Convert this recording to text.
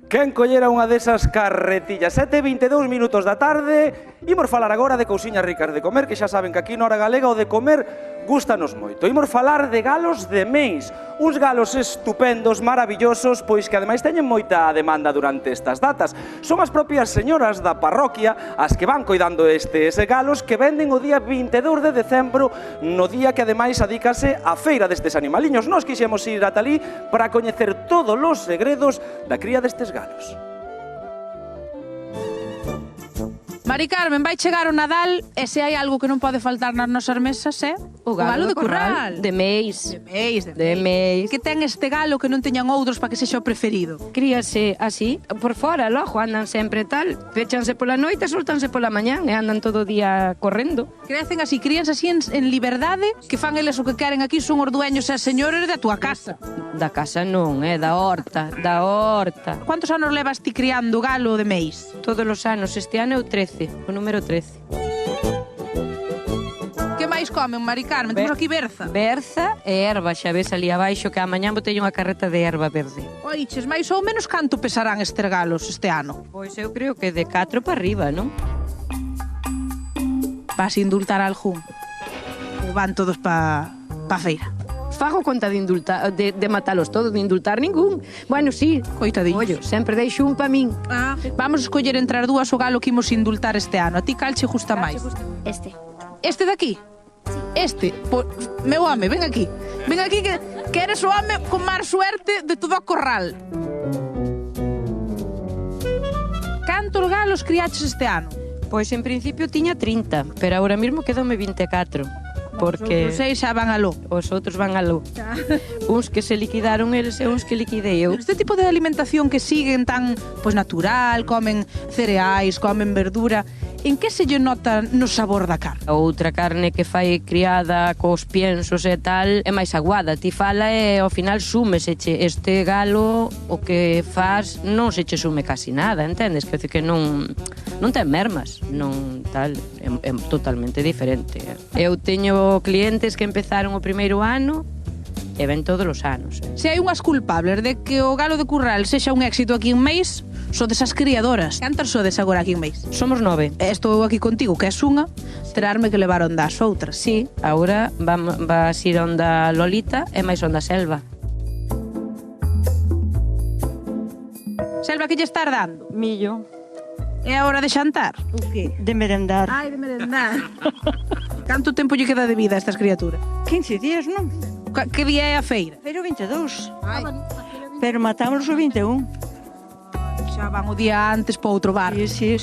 Quen collera unha desas carretillas? 7:22 minutos da tarde. Imos falar agora de cousiñas ricas de comer, que xa saben que aquí na Hora Galega o de comer gústanos moito. Imos falar de galos de Meis, uns galos estupendos, maravillosos, pois que ademais teñen moita demanda durante estas datas. Son as propias señoras da parroquia as que van coidando estes galos que venden o día 22 de decembro, no día que ademais adícase a feira destes animaliños. Nós quixemos ir ata ali para coñecer todos os segredos da cría destes galos. Mari Carmen, vai chegar o Nadal e se hai algo que non pode faltar nas nosas mesas é O galo de curral. De Meis. De Meis. Que ten este galo que non teñan outros para que sexa o preferido? Críase así, por fora, logo, andan sempre tal. Pechanse pola noite, soltanse pola mañán e andan todo o día correndo. Crecen así, críanse así en liberdade, que fan eles o que queren aquí, son os dueños e señores da túa casa. Da casa non, da horta, da horta. Cuántos anos levas ti criando galo de Meis? Todos os anos, este ano é o 13, o número 13. Que máis comen, Mari Carmen? Temos aquí berza. Berza e erva, xa ves ali abaixo que a mañán botei unha carreta de erva verde. Oiches, máis ou menos canto pesarán estes galos este ano? Pois eu creo que de 4 para arriba, non? Vas indultar a algún? Ou van todos pa feira? Fago conta de indultar, de matalos todos, de indultar ningún. Bueno, sí, Coitadiños. ollo, sempre deixo un pa min. Vamos a escoller entre as dúas o galo que imos indultar este ano. A ti cal che gusta máis? Este. Este de aquí? Este? Meu home, ven aquí. Ven aquí que eres o home con máis suerte de todo o corral. Cantos galos criaches este ano? Pois en principio tiña 30, pero agora mesmo quedome 24. Porque Os seis xa van aló. os outros van aló. Uns que se liquidaron eles e uns que liquidei eu. Este tipo de alimentación que siguen tan natural, comen cereais, comen verdura, en que se lle nota no sabor da carne? A outra carne que fai criada cos piensos e tal é máis aguada. Ti fala e ao final súmeseche. Este galo o que faz non se che sume casi nada, entendes? Que que non ten mermas, non tal, é totalmente diferente. Eu teño clientes que empezaron o primeiro ano e ven todos os anos. Se hai unhas culpables de que o galo de curral sexa un éxito aquí en Meis, sodes as criadoras. Cantas sodes agora aquí en Meis? Somos 9. Estou aquí contigo, que és unha, terarme que levar onda as outras. Sí, agora vas ir onda Lolita e máis onda Selva. Selva, que lle estás dando? Millo, É a hora de xantar? O que? de merendar. Ai, de merendar. Canto tempo lle queda de vida a estas criaturas? 15 días, non? Que día é a feira? Pero 22. Ai, Pero matámonos o 21. xa van o día antes para outro bar. Sí.